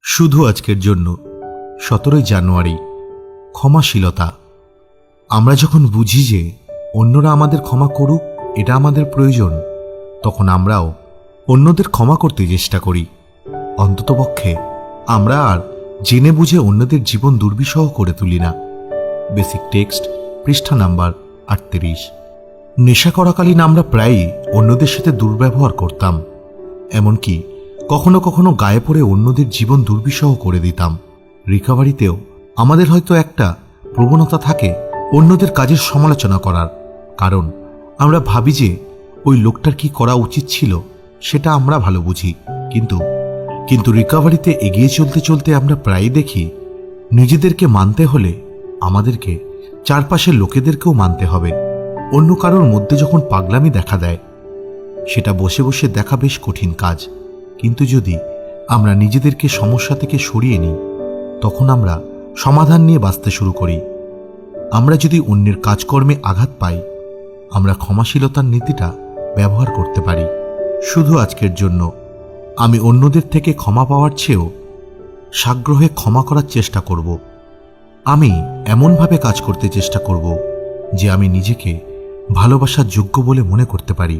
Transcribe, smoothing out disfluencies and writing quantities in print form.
শুধু আজকের জন্য 17 জানুয়ারি ক্ষমাশীলতা। আমরা যখন বুঝি যে অন্যরা আমাদের ক্ষমা করুক এটা আমাদের প্রয়োজন, তখন আমরাও অন্যদের ক্ষমা করতে চেষ্টা করি। অন্ততপক্ষে আমরা আর জেনে বুঝে অন্যদের জীবন দুর্বিষহ করে তুলি না। বেসিক টেক্সট, পৃষ্ঠা নাম্বার 38। নেশা করাকালীন আমরা প্রায়ই অন্যদের সাথে দুর্ব্যবহার করতাম, এমনকি কখনো কখনো গায়ে পড়ে অন্যদের জীবন দুর্বিষহ করে দিতাম। রিকভারিতেও আমাদের হয়তো একটা প্রবণতা থাকে অন্যদের কাজের সমালোচনা করার, কারণ আমরা ভাবি যে ওই লোকটার কি করা উচিত ছিল সেটা আমরা ভালো বুঝি। কিন্তু রিকভারিতে এগিয়ে চলতে চলতে আমরা প্রায়ই দেখি নিজেদেরকে মানতে হলে আমাদেরকে চারপাশের লোকেদেরকেও মানতে হবে। অন্য কারোর মধ্যে যখন পাগলামি দেখা দেয়, সেটা বসে বসে দেখা বেশ কঠিন কাজ, কিন্তু যদি আমরা নিজেদেরকে সমস্যা থেকে সরিয়ে নিই, তখন আমরা সমাধান নিয়ে বাঁচতে শুরু করি। আমরা যদি অন্যের কাজকর্মে আঘাত পাই, আমরা ক্ষমাশীলতার নীতিটা ব্যবহার করতে পারি। শুধু আজকের জন্য আমি অন্যদের থেকে ক্ষমা পাওয়ার চেয়েও সাগ্রহে ক্ষমা করার চেষ্টা করব। আমি এমনভাবে কাজ করতে চেষ্টা করব যে আমি নিজেকে ভালোবাসার যোগ্য বলে মনে করতে পারি।